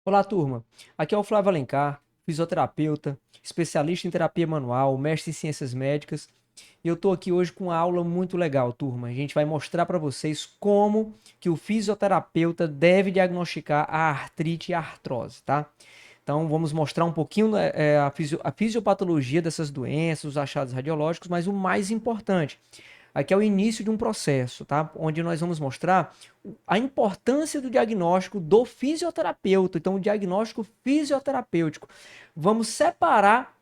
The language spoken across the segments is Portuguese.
Olá, turma. Aqui é o Flávio Alencar, fisioterapeuta, especialista em terapia manual, mestre em ciências médicas. E eu estou aqui hoje com uma aula muito legal, turma. A gente vai mostrar para vocês como que o fisioterapeuta deve diagnosticar a artrite e a artrose, tá? Então, vamos mostrar um pouquinho a fisiopatologia dessas doenças, os achados radiológicos, mas o mais importante, aqui é o início de um processo, tá? Onde nós vamos mostrar a importância do diagnóstico do fisioterapeuta. Então, o diagnóstico fisioterapêutico. Vamos separar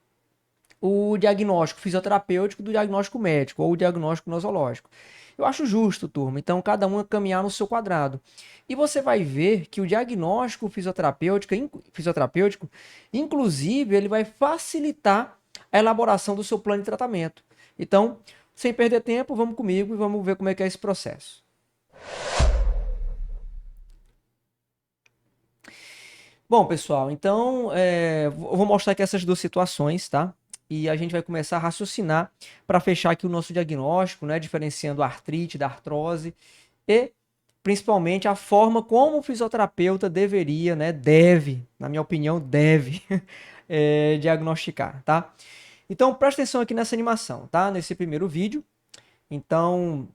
o diagnóstico fisioterapêutico do diagnóstico médico ou o diagnóstico nosológico. Eu acho justo, turma. Então, cada um caminhar no seu quadrado. E você vai ver que o diagnóstico fisioterapêutico, inclusive, ele vai facilitar a elaboração do seu plano de tratamento. Então, sem perder tempo, vamos comigo e vamos ver como é que é esse processo. Bom, pessoal, então eu vou mostrar aqui essas duas situações, tá? E a gente vai começar a raciocinar para fechar aqui o nosso diagnóstico, né? Diferenciando a artrite da artrose e principalmente a forma como o fisioterapeuta deveria, né? Deve, na minha opinião, deve diagnosticar, tá? Então presta atenção aqui nessa animação, tá? Nesse primeiro vídeo. Então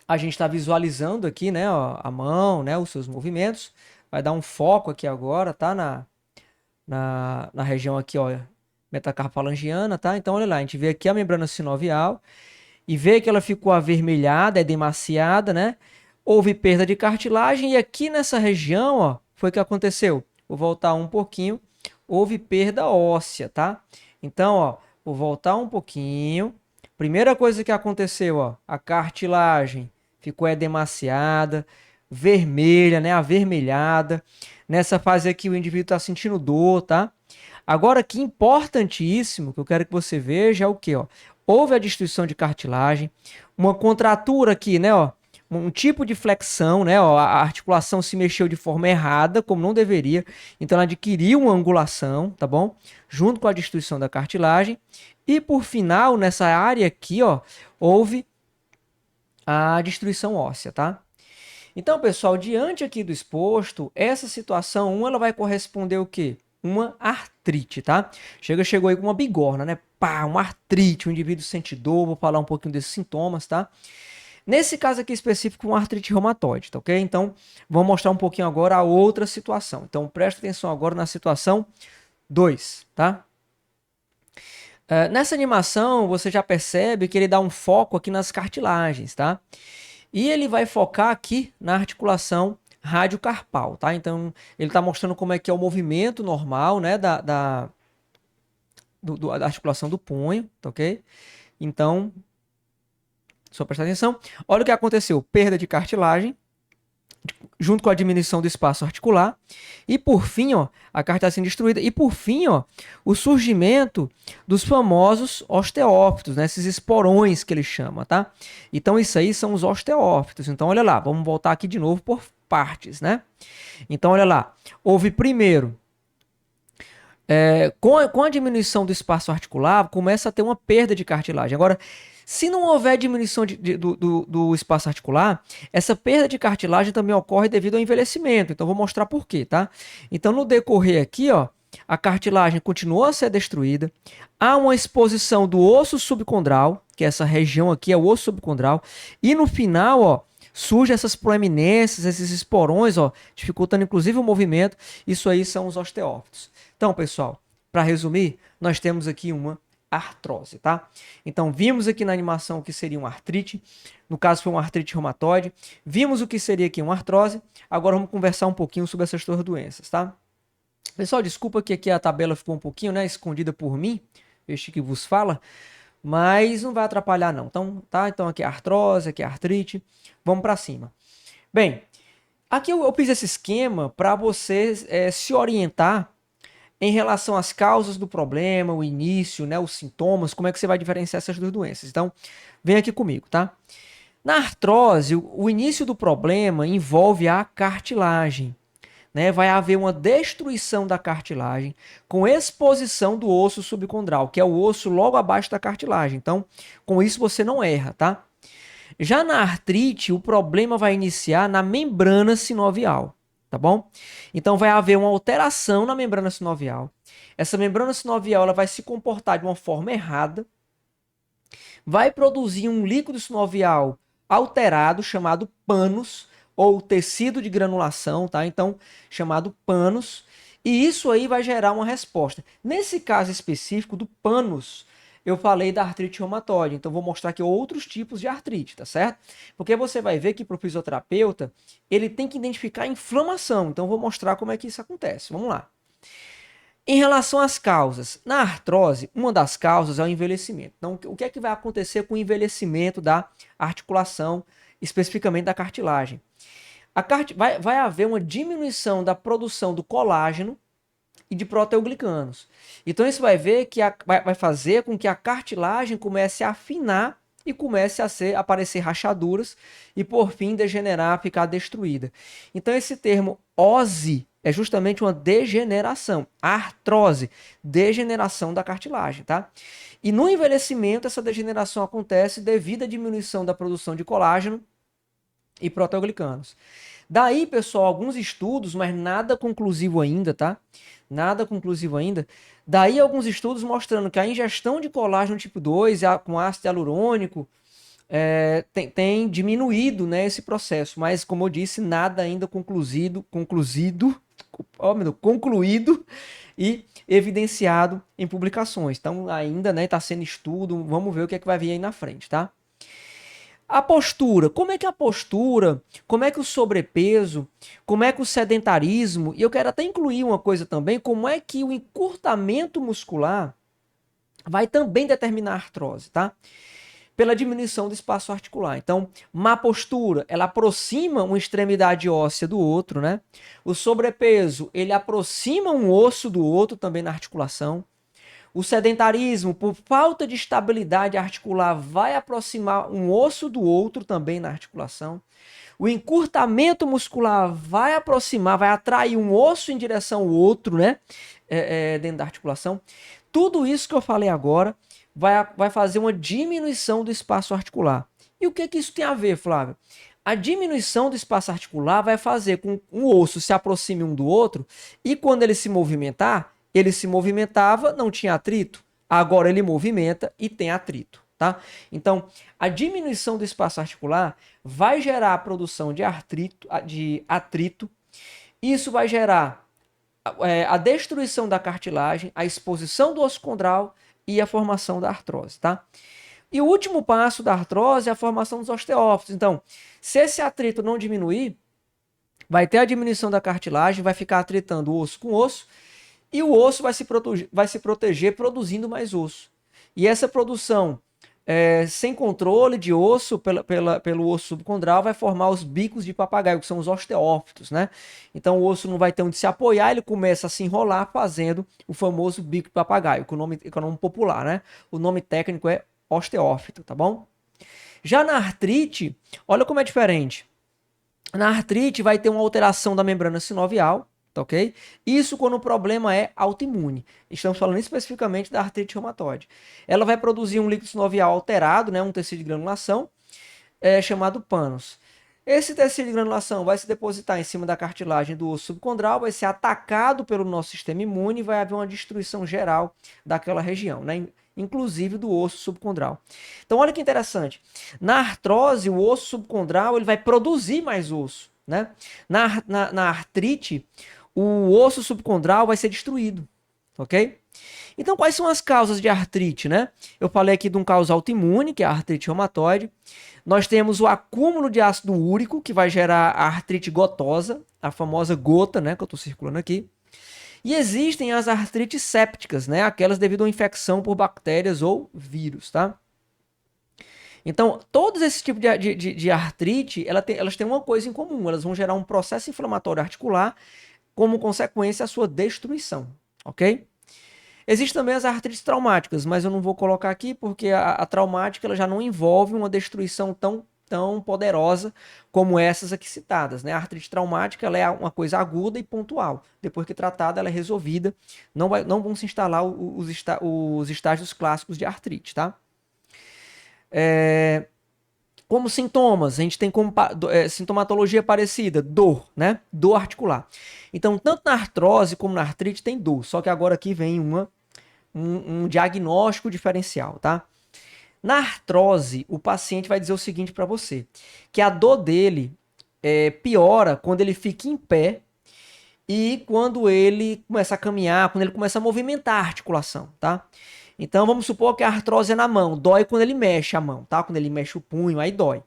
a gente está visualizando aqui, né? Ó, a mão, né? Os seus movimentos. Vai dar um foco aqui agora, tá? Na região aqui, ó, metacarpalangiana, tá? Então, olha lá, a gente vê aqui a membrana sinovial e vê que ela ficou avermelhada, edemaciada, né? Houve perda de cartilagem e aqui nessa região, ó, foi o que aconteceu. Vou voltar um pouquinho, houve perda óssea, tá? Então, ó, vou voltar um pouquinho. Primeira coisa que aconteceu, ó, a cartilagem ficou edemaciada, vermelha, né, avermelhada. Nessa fase aqui o indivíduo está sentindo dor, tá? Agora, que importantíssimo que eu quero que você veja é o que, ó? Houve a destruição de cartilagem, uma contratura aqui, né, ó? Um tipo de flexão, né, ó? A articulação se mexeu de forma errada, como não deveria. Então, ela adquiriu uma angulação, tá bom? Junto com a destruição da cartilagem. E, por final, nessa área aqui, ó, houve a destruição óssea, tá? Então, pessoal, diante aqui do exposto, essa situação 1, ela vai corresponder o quê? Uma artrite, tá? Chegou aí com uma bigorna, né? Pá, uma artrite, o indivíduo sente dor, vou falar um pouquinho desses sintomas, tá? Nesse caso aqui específico, uma artrite reumatoide, tá ok? Então, vou mostrar um pouquinho agora a outra situação. Então, presta atenção agora na situação 2, tá? Nessa animação, você já percebe que ele dá um foco aqui nas cartilagens, tá? E ele vai focar aqui na articulação radiocarpal, tá? Então, ele está mostrando como é que é o movimento normal, né, da articulação do punho, tá ok? Então, só prestar atenção. Olha o que aconteceu. Perda de cartilagem, junto com a diminuição do espaço articular. E por fim, ó, a cartilagem sendo destruída. E por fim, ó, o surgimento dos famosos osteófitos, né? Esses esporões que ele chama, tá? Então isso aí são os osteófitos. Então olha lá, vamos voltar aqui de novo por partes, né? Então olha lá, houve primeiro com a diminuição do espaço articular, começa a ter uma perda de cartilagem. Agora, se não houver diminuição do espaço articular, essa perda de cartilagem também ocorre devido ao envelhecimento. Então, vou mostrar por quê, tá? Então, no decorrer aqui, ó, a cartilagem continua a ser destruída. Há uma exposição do osso subcondral, que é essa região aqui é o osso subcondral. E no final, ó, surgem essas proeminências, esses esporões, ó, dificultando inclusive o movimento. Isso aí são os osteófitos. Então, pessoal, para resumir, nós temos aqui uma artrose, tá? Então, vimos aqui na animação o que seria uma artrite, no caso foi uma artrite reumatoide, vimos o que seria aqui uma artrose, agora vamos conversar um pouquinho sobre essas duas doenças, tá? Pessoal, desculpa que aqui a tabela ficou um pouquinho, né, escondida por mim, este que vos fala, mas não vai atrapalhar não, então, tá? Então aqui é artrose, aqui é artrite, vamos para cima. Bem, aqui eu fiz esse esquema para você se orientar em relação às causas do problema, o início, né, os sintomas, como é que você vai diferenciar essas duas doenças. Então, vem aqui comigo, tá? Na artrose, o início do problema envolve a cartilagem, né? Vai haver uma destruição da cartilagem com exposição do osso subcondral, que é o osso logo abaixo da cartilagem. Então, com isso você não erra, tá? Já na artrite, o problema vai iniciar na membrana sinovial. tá bom? Então vai haver uma alteração na membrana sinovial. Essa membrana sinovial ela vai se comportar de uma forma errada, vai produzir um líquido sinovial alterado chamado panos ou tecido de granulação, tá? Então, chamado panos, e isso aí vai gerar uma resposta. Nesse caso específico do panos, eu falei da artrite reumatoide, então vou mostrar aqui outros tipos de artrite, tá certo? Porque você vai ver que para o fisioterapeuta, ele tem que identificar a inflamação, então vou mostrar como é que isso acontece. Vamos lá. Em relação às causas, na artrose, uma das causas é o envelhecimento. Então, o que é que vai acontecer com o envelhecimento da articulação, especificamente da cartilagem? Vai haver uma diminuição da produção do colágeno e de proteoglicanos. Então, isso vai ver que vai fazer com que a cartilagem comece a afinar e comece a aparecer rachaduras e, por fim, degenerar, ficar destruída. Então, esse termo ose é justamente uma degeneração. A artrose, degeneração da cartilagem, tá? E no envelhecimento, essa degeneração acontece devido à diminuição da produção de colágeno e proteoglicanos. Daí, pessoal, alguns estudos, mas nada conclusivo ainda, tá? Nada conclusivo ainda. Daí, alguns estudos mostrando que a ingestão de colágeno tipo 2 com ácido hialurônico tem diminuído, né, esse processo. Mas, como eu disse, nada ainda concluído e evidenciado em publicações. Então, ainda está sendo estudo. Vamos ver o que é que vai vir aí na frente, tá? A postura, como é que a postura, como é que o sobrepeso, como é que o sedentarismo, e eu quero até incluir uma coisa também, como é que o encurtamento muscular vai também determinar a artrose, tá? Pela diminuição do espaço articular. Então, má postura, ela aproxima uma extremidade óssea do outro, né? O sobrepeso, ele aproxima um osso do outro também na articulação. O sedentarismo, por falta de estabilidade articular, vai aproximar um osso do outro também na articulação. O encurtamento muscular vai aproximar, vai atrair um osso em direção ao outro, né? Dentro da articulação. Tudo isso que eu falei agora vai fazer uma diminuição do espaço articular. E o que isso tem a ver, Flávio? A diminuição do espaço articular vai fazer com que um osso se aproxime um do outro e quando ele se movimentar, ele se movimentava, não tinha atrito. Agora ele movimenta e tem atrito, tá? Então, a diminuição do espaço articular vai gerar a produção de atrito. Isso vai gerar a destruição da cartilagem, a exposição do osso condral e a formação da artrose, tá? E o último passo da artrose é a formação dos osteófitos. Então, se esse atrito não diminuir, vai ter a diminuição da cartilagem, vai ficar atritando osso com osso, e o osso vai se proteger produzindo mais osso. E essa produção, sem controle de osso, pelo osso subcondral, vai formar os bicos de papagaio, que são os osteófitos, né? Então o osso não vai ter onde se apoiar, ele começa a se enrolar, fazendo o famoso bico de papagaio, que é o nome popular, né? O nome técnico é osteófito, tá bom? Já na artrite, olha como é diferente. Na artrite vai ter uma alteração da membrana sinovial, tá ok? Isso quando o problema é autoimune. Estamos falando especificamente da artrite reumatoide. Ela vai produzir um líquido sinovial alterado, né, um tecido de granulação, chamado panos. Esse tecido de granulação vai se depositar em cima da cartilagem do osso subcondral, vai ser atacado pelo nosso sistema imune e vai haver uma destruição geral daquela região, né? Inclusive do osso subcondral. Então, olha que interessante. Na artrose, o osso subcondral ele vai produzir mais osso, né? Na artrite, o osso subcondral vai ser destruído, ok? Então, quais são as causas de artrite, né? Eu falei aqui de um causa autoimune, que é a artrite reumatoide. Nós temos o acúmulo de ácido úrico, que vai gerar a artrite gotosa, a famosa gota, né, que eu estou circulando aqui. E existem as artrites sépticas, né, aquelas devido a infecção por bactérias ou vírus, tá? Então, todos esses tipos de artrite, elas têm uma coisa em comum, elas vão gerar um processo inflamatório articular, como consequência a sua destruição, ok? Existem também as artrites traumáticas, mas eu não vou colocar aqui porque a traumática ela já não envolve uma destruição tão poderosa como essas aqui citadas, né? A artrite traumática ela é uma coisa aguda e pontual. Depois que tratada, ela é resolvida. Não vão se instalar os estágios clássicos de artrite, tá? Como sintomas, a gente tem como sintomatologia parecida, dor, né? Dor articular. Então, tanto na artrose como na artrite tem dor, só que agora aqui vem um diagnóstico diferencial, tá? Na artrose, o paciente vai dizer o seguinte para você, que a dor dele piora quando ele fica em pé e quando ele começa a caminhar, quando ele começa a movimentar a articulação, tá? Então vamos supor que a artrose é na mão, dói quando ele mexe a mão, tá? Quando ele mexe o punho, aí dói.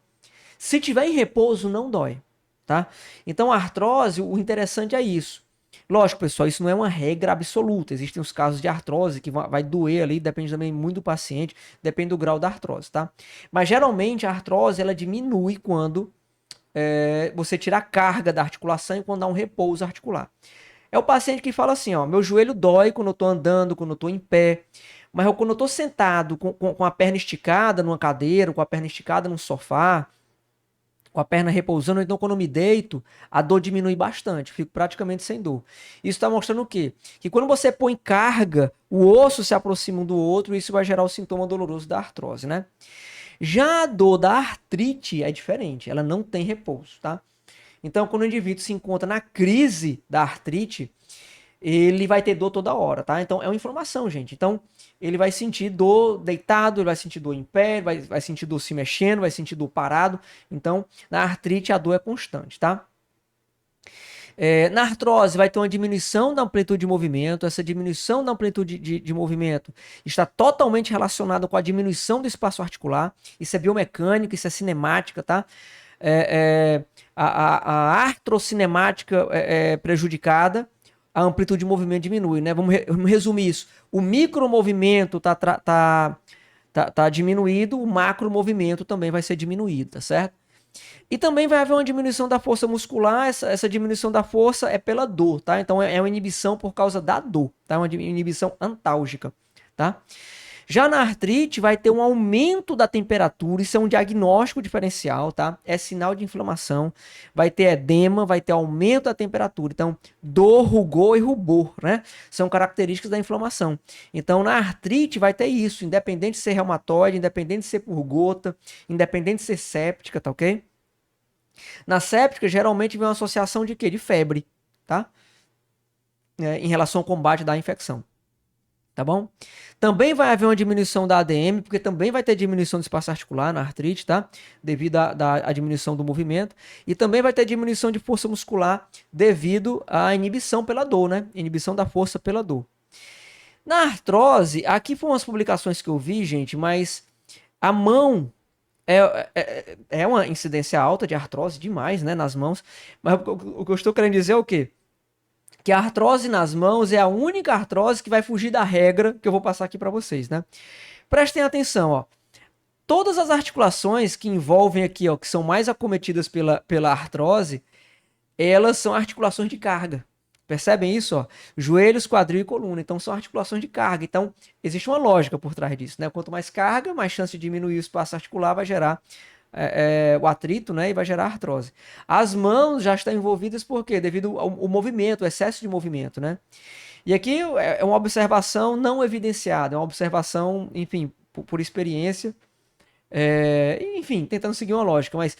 Se tiver em repouso, não dói, tá? Então a artrose, o interessante é isso. Lógico, pessoal, isso não é uma regra absoluta. Existem os casos de artrose que vai doer ali, depende também muito do paciente, depende do grau da artrose, tá? Mas geralmente a artrose ela diminui quando você tira a carga da articulação e quando dá um repouso articular. É o paciente que fala assim, ó, meu joelho dói quando eu tô andando, quando eu tô em pé, mas quando eu tô sentado com a perna esticada numa cadeira, com a perna esticada num sofá, com a perna repousando, então quando eu me deito, a dor diminui bastante, fico praticamente sem dor. Isso está mostrando o quê? Que quando você põe carga, o osso se aproxima um do outro e isso vai gerar o sintoma doloroso da artrose, né? Já a dor da artrite é diferente, ela não tem repouso, tá? Então, quando o indivíduo se encontra na crise da artrite, ele vai ter dor toda hora, tá? Então, é uma inflamação, gente. Então, ele vai sentir dor deitado, ele vai sentir dor em pé, vai sentir dor se mexendo, vai sentir dor parado. Então, na artrite, a dor é constante, tá? Na artrose, vai ter uma diminuição da amplitude de movimento. Essa diminuição da amplitude de movimento está totalmente relacionada com a diminuição do espaço articular. Isso é biomecânica, isso é cinemática, tá? A artrocinemática é prejudicada, a amplitude de movimento diminui, né? Vamos resumir isso. O micromovimento tá diminuído, o macromovimento também vai ser diminuído, tá certo? E também vai haver uma diminuição da força muscular, essa diminuição da força é pela dor, tá? Então é uma inibição por causa da dor, tá? Uma inibição antálgica, tá? Já na artrite vai ter um aumento da temperatura, isso é um diagnóstico diferencial, tá? É sinal de inflamação, vai ter edema, vai ter aumento da temperatura. Então, dor, rugor e rubor, né? São características da inflamação. Então, na artrite vai ter isso, independente de ser reumatoide, independente de ser por gota, independente de ser séptica, tá ok? Na séptica, geralmente vem uma associação de quê? De febre, tá? Em relação ao combate da infecção. Tá bom? Também vai haver uma diminuição da ADM, porque também vai ter diminuição do espaço articular na artrite, tá? Devido à diminuição do movimento. E também vai ter diminuição de força muscular devido à inibição pela dor, né? Inibição da força pela dor. Na artrose, aqui foram umas publicações que eu vi, gente, mas a mão é uma incidência alta de artrose demais, né? Nas mãos. Mas o que eu estou querendo dizer é o quê? Que a artrose nas mãos é a única artrose que vai fugir da regra que eu vou passar aqui para vocês, né? Prestem atenção, ó. Todas as articulações que envolvem aqui, ó, que são mais acometidas pela artrose, elas são articulações de carga. Percebem isso, ó? Joelhos, quadril e coluna. Então são articulações de carga. Então existe uma lógica por trás disso, né? Quanto mais carga, mais chance de diminuir o espaço articular vai gerar o atrito, né, e vai gerar artrose. As mãos já estão envolvidas por quê? Devido ao movimento, o excesso de movimento, né? E aqui é uma observação não evidenciada, é uma observação, enfim, por experiência, enfim, tentando seguir uma lógica, mas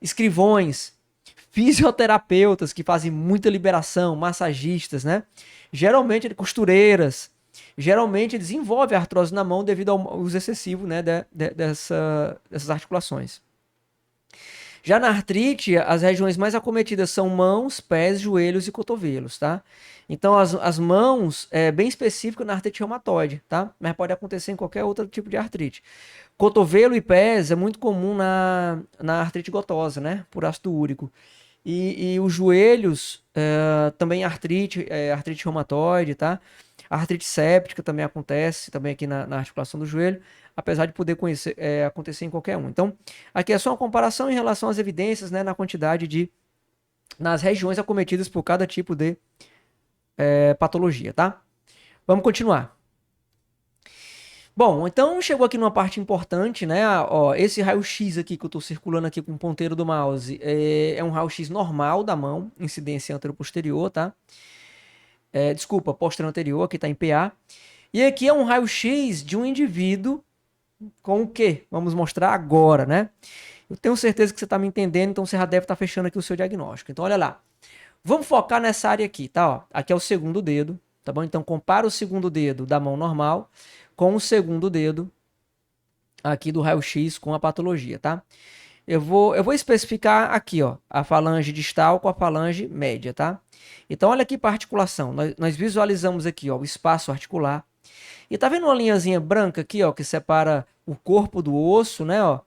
escrivões, fisioterapeutas que fazem muita liberação, massagistas, né? Geralmente, costureiras, geralmente desenvolvem artrose na mão devido ao uso excessivo, né, dessas articulações. Já na artrite, as regiões mais acometidas são mãos, pés, joelhos e cotovelos, tá? Então, as mãos é bem específico na artrite reumatoide, tá? Mas pode acontecer em qualquer outro tipo de artrite. Cotovelo e pés é muito comum na artrite gotosa, né? Por ácido úrico. E os joelhos, também artrite reumatoide, tá? A artrite séptica também acontece, também aqui na articulação do joelho, apesar de poder acontecer em qualquer um. Então, aqui é só uma comparação em relação às evidências, né, na quantidade nas regiões acometidas por cada tipo de patologia, tá? Vamos continuar. Bom, então chegou aqui numa parte importante, né? Ó, esse raio-x aqui que eu estou circulando aqui com o ponteiro do mouse é um raio-x normal da mão, incidência anteroposterior, tá? Desculpa, posterior anterior, aqui está em PA. E aqui é um raio-x de um indivíduo com o quê? Vamos mostrar agora, né? Eu tenho certeza que você está me entendendo, então você já deve estar fechando aqui o seu diagnóstico. Então, olha lá. Vamos focar nessa área aqui, tá? Ó, aqui é o segundo dedo, tá bom? Então, compara o segundo dedo da mão normal com o segundo dedo aqui do raio-x com a patologia, tá? Eu vou especificar aqui, ó, a falange distal com a falange média, tá? Então, olha aqui para articulação. Nós visualizamos aqui, ó, o espaço articular. E tá vendo uma linhazinha branca aqui, ó, que separa o corpo do osso, né, ó,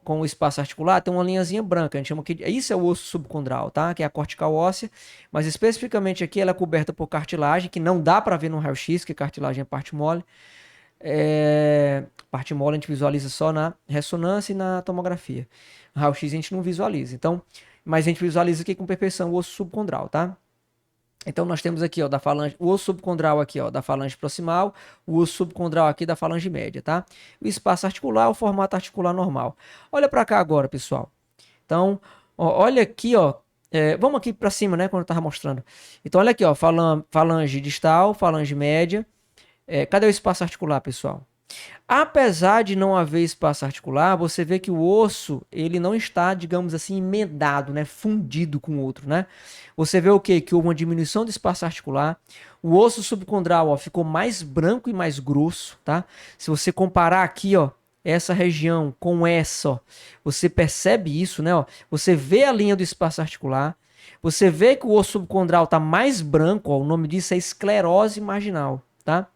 com o espaço articular? Tem uma linhazinha branca, a gente chama aqui, isso é o osso subcondral, tá? Que é a cortical óssea, mas especificamente aqui ela é coberta por cartilagem, que não dá para ver no raio-x, que cartilagem é parte mole. Parte mole a gente visualiza só na ressonância e na tomografia. Raio-x a gente não visualiza. Então, mas a gente visualiza aqui com perfeição o osso subcondral, tá? Então nós temos aqui, ó, da falange, o osso subcondral aqui, ó, da falange proximal, o osso subcondral aqui da falange média, tá? O espaço articular, o formato articular normal. Olha para cá agora, pessoal. Então, ó, olha aqui, ó, vamos aqui para cima, né, quando eu tava mostrando. Então olha aqui, ó, falange distal, falange média. Cadê o espaço articular, pessoal? Apesar de não haver espaço articular, você vê que o osso, ele não está, digamos assim, emendado, né, fundido com o outro, né? Você vê o quê? Que houve uma diminuição do espaço articular. O osso subcondral, ó, ficou mais branco e mais grosso, tá? Se você comparar aqui, ó, essa região com essa, ó, você percebe isso, né, ó? Você vê a linha do espaço articular. Você vê que o osso subcondral está mais branco, ó, o nome disso é esclerose marginal. Tá?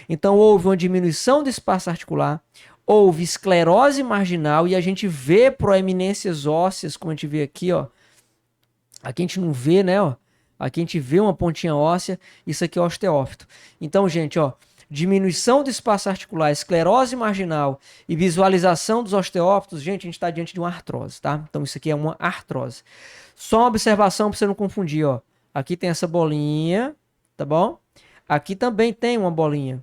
Então houve uma diminuição do espaço articular, houve esclerose marginal e a gente vê proeminências ósseas, como a gente vê aqui, ó. Aqui a gente não vê, né, ó. Aqui a gente vê uma pontinha óssea, isso aqui é osteófito. Então, gente, ó, diminuição do espaço articular, esclerose marginal e visualização dos osteófitos, gente, a gente está diante de uma artrose, tá? Então isso aqui é uma artrose. Só uma observação para você não confundir, ó. Aqui tem essa bolinha, tá bom? Aqui também tem uma bolinha.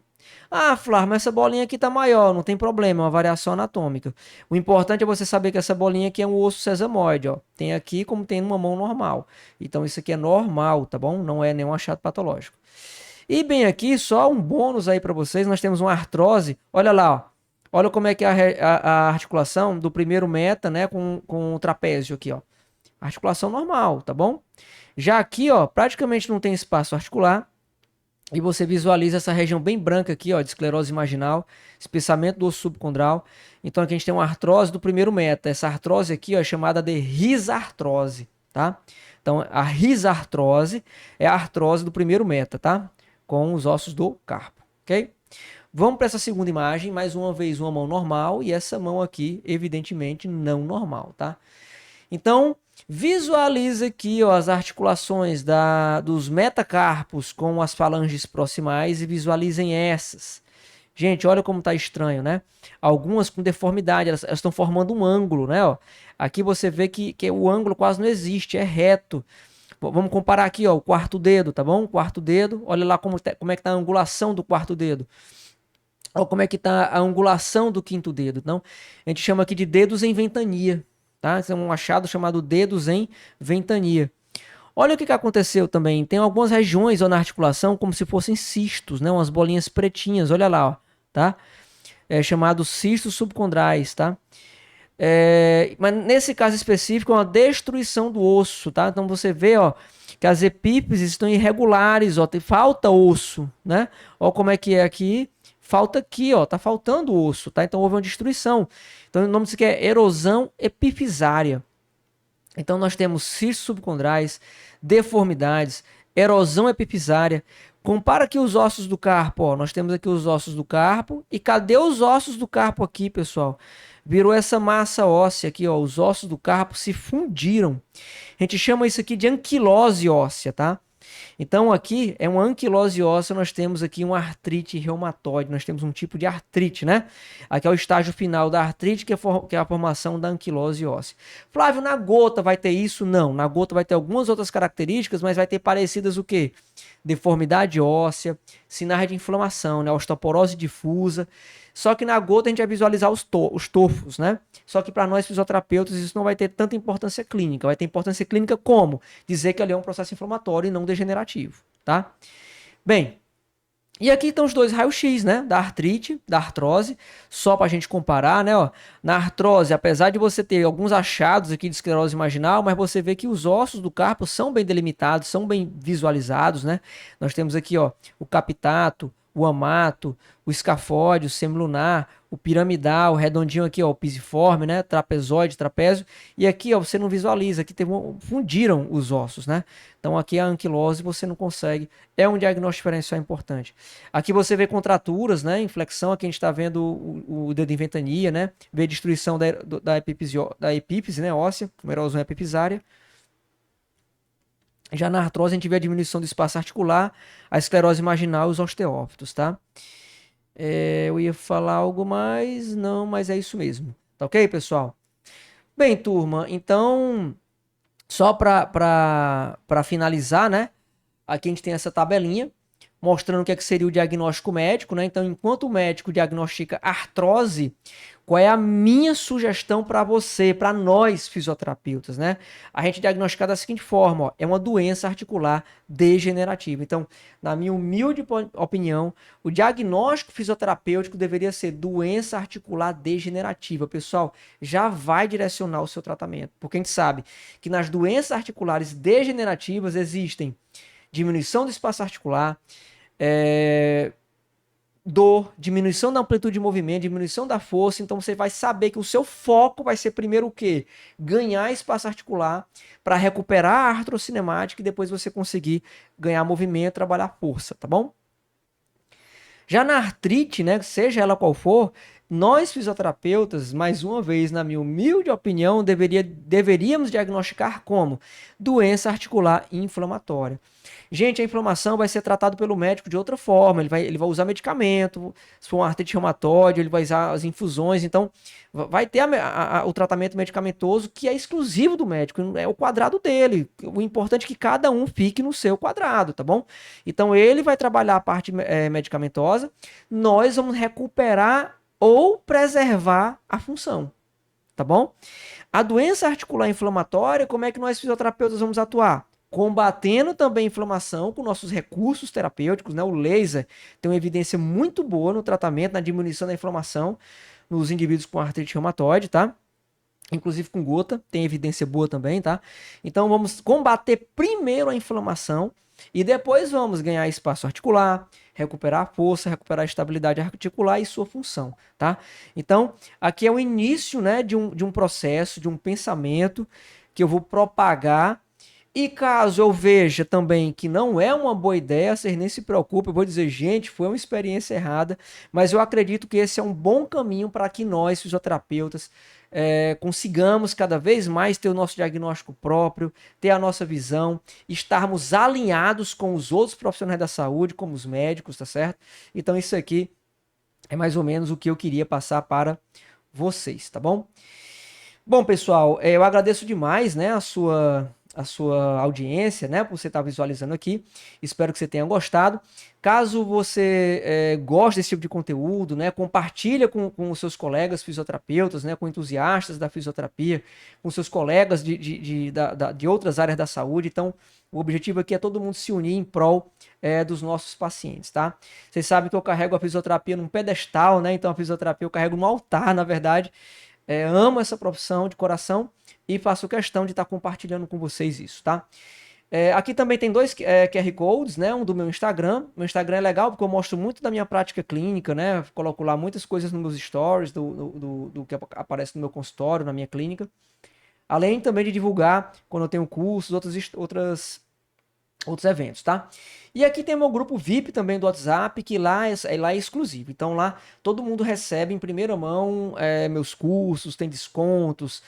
Ah, Flávio, mas essa bolinha aqui tá maior, não tem problema, é uma variação anatômica. O importante é você saber que essa bolinha aqui é um osso sesamoide, ó. Tem aqui como tem numa mão normal. Então isso aqui é normal, tá bom? Não é nenhum achado patológico. E bem aqui, só um bônus aí para vocês, nós temos uma artrose. Olha lá, ó. Olha como é que é a articulação do primeiro meta, né, com o trapézio aqui, ó. Articulação normal, tá bom? Já aqui, ó, praticamente não tem espaço articular. E você visualiza essa região bem branca aqui, ó, de esclerose marginal, espessamento do osso subcondral. Então aqui a gente tem uma artrose do primeiro meta. Essa artrose aqui, ó, é chamada de risartrose, tá? Então a risartrose é a artrose do primeiro meta, tá? Com os ossos do carpo, ok? Vamos para essa segunda imagem, mais uma vez uma mão normal e essa mão aqui, evidentemente, não normal, tá? Então, visualiza aqui, ó, as articulações dos metacarpos com as falanges proximais e visualizem essas. Gente, olha como tá estranho, né? Algumas com deformidade, elas estão formando um ângulo, né? Ó. Aqui você vê que o ângulo quase não existe, é reto. Vamos comparar aqui, ó, o quarto dedo, tá bom? O quarto dedo, olha lá como é que tá a angulação do quarto dedo. Olha como é que tá a angulação do quinto dedo. Então, a gente chama aqui de dedos em ventania. Tá? Esse é um achado chamado dedos em ventania. Olha o que aconteceu também. Tem algumas regiões ó, na articulação como se fossem cistos, né? Umas bolinhas pretinhas. Olha lá, ó, tá? É chamado cistos subcondrais, tá? Mas nesse caso específico é uma destruição do osso, tá? Então você vê, ó, que as epífises estão irregulares, ó, falta osso, né? Ó como é que é aqui. Falta aqui, ó, tá faltando osso, tá? Então houve uma destruição. Então o nome disso aqui é erosão epifisária. Então nós temos cistos subcondrais, deformidades, erosão epifisária. Compara aqui os ossos do carpo, ó. Nós temos aqui os ossos do carpo. E cadê os ossos do carpo aqui, pessoal? Virou essa massa óssea aqui, ó. Os ossos do carpo se fundiram. A gente chama isso aqui de anquilose óssea, tá? Então aqui é uma anquilose óssea, nós temos aqui uma artrite reumatoide, nós temos um tipo de artrite, né? Aqui é o estágio final da artrite, que é a formação da anquilose óssea. Flávio, na gota vai ter isso? Não, na gota vai ter algumas outras características, mas vai ter parecidas o quê? Deformidade óssea, sinais de inflamação, né? Osteoporose difusa. Só que na gota a gente vai visualizar os tofos, né? Só que para nós fisioterapeutas isso não vai ter tanta importância clínica. Vai ter importância clínica como? Dizer que ali é um processo inflamatório e não degenerativo, tá? Bem, E aqui estão os dois raios-x, né? Da artrite, da artrose, só para a gente comparar, né? Ó, na artrose, apesar de você ter alguns achados aqui de esclerose marginal, mas você vê que os ossos do carpo são bem delimitados, são bem visualizados, né? Nós temos aqui, ó, o capitato, o amato, o escafóide, o semilunar, o piramidal, o redondinho aqui, ó, o pisiforme, né? Trapezoide, trapézio. E aqui, ó, você não visualiza, aqui fundiram os ossos, né? Então aqui a anquilose você não consegue. É um diagnóstico diferencial importante. Aqui você vê contraturas, né? Inflexão, aqui a gente está vendo o dedo em ventania, né? Vê destruição da epífise, né? Óssea, uma erosão epifisária. Já na artrose a gente vê a diminuição do espaço articular, a esclerose marginal e os osteófitos, tá? Eu ia falar algo mais, não, mas é isso mesmo. Tá ok, pessoal? Bem, turma, então, só para finalizar, né? Aqui a gente tem essa tabelinha mostrando o que, é que seria o diagnóstico médico, né? Então, enquanto o médico diagnostica artrose, qual é a minha sugestão para você, para nós fisioterapeutas, né? A gente diagnostica da seguinte forma, ó, é uma doença articular degenerativa. Então, na minha humilde opinião, o diagnóstico fisioterapêutico deveria ser doença articular degenerativa. Pessoal, já vai direcionar o seu tratamento, porque a gente sabe que nas doenças articulares degenerativas existem diminuição do espaço articular, dor, diminuição da amplitude de movimento, diminuição da força. Então você vai saber que o seu foco vai ser primeiro o quê? Ganhar espaço articular para recuperar a artrocinemática e depois você conseguir ganhar movimento, trabalhar força, tá bom? Já na artrite, né, seja ela qual for, nós fisioterapeutas, mais uma vez, na minha humilde opinião, deveríamos diagnosticar como doença articular inflamatória. Gente, a inflamação vai ser tratada pelo médico de outra forma. Ele vai usar medicamento. Se for uma artrite reumatoide, ele vai usar as infusões. Então, vai ter o tratamento medicamentoso que é exclusivo do médico. É o quadrado dele. O importante é que cada um fique no seu quadrado, tá bom? Então, ele vai trabalhar a parte medicamentosa. Nós vamos recuperar ou preservar a função, tá bom? A doença articular inflamatória, como é que nós fisioterapeutas vamos atuar? Combatendo também a inflamação com nossos recursos terapêuticos, né? O laser tem uma evidência muito boa no tratamento, na diminuição da inflamação nos indivíduos com artrite reumatoide, tá? Inclusive com gota, tem evidência boa também, tá? Então vamos combater primeiro a inflamação e depois vamos ganhar espaço articular, recuperar a força, recuperar a estabilidade articular e sua função, tá? Então, aqui é o início, né, de um processo, de um pensamento que eu vou propagar. E caso eu veja também que não é uma boa ideia, vocês nem se preocupem, eu vou dizer, gente, foi uma experiência errada, mas eu acredito que esse é um bom caminho para que nós, fisioterapeutas, consigamos cada vez mais ter o nosso diagnóstico próprio, ter a nossa visão, estarmos alinhados com os outros profissionais da saúde, como os médicos, tá certo? Então isso aqui é mais ou menos o que eu queria passar para vocês, tá bom? Bom, pessoal, eu agradeço demais, né, a sua audiência, né, por você estar visualizando aqui. Espero que você tenha gostado. Caso você goste desse tipo de conteúdo, né, compartilha com os seus colegas fisioterapeutas, né, com entusiastas da fisioterapia, com seus colegas de outras áreas da saúde. Então, o objetivo aqui é todo mundo se unir em prol dos nossos pacientes, tá? Vocês sabem que eu carrego a fisioterapia num pedestal, né? Então, a fisioterapia eu carrego no altar, na verdade. Amo essa profissão de coração e faço questão de estar compartilhando com vocês isso, tá? Aqui também tem dois QR Codes, né? Um do meu Instagram. Meu Instagram é legal porque eu mostro muito da minha prática clínica, né? Coloco lá muitas coisas nos meus stories, do que aparece no meu consultório, na minha clínica. Além também de divulgar quando eu tenho cursos, outros eventos, tá? E aqui tem meu grupo VIP também do WhatsApp, que lá é exclusivo. Então lá todo mundo recebe em primeira mão meus cursos, tem descontos,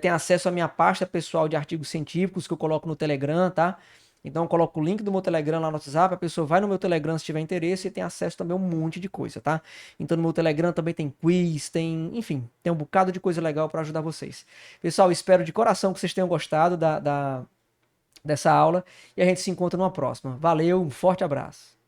tem acesso à minha pasta pessoal de artigos científicos que eu coloco no Telegram, tá? Então eu coloco o link do meu Telegram lá no WhatsApp, a pessoa vai no meu Telegram se tiver interesse e tem acesso também a um monte de coisa, tá? Então no meu Telegram também tem quiz, enfim, tem um bocado de coisa legal para ajudar vocês. Pessoal, espero de coração que vocês tenham gostado dessa aula e a gente se encontra numa próxima. Valeu, um forte abraço.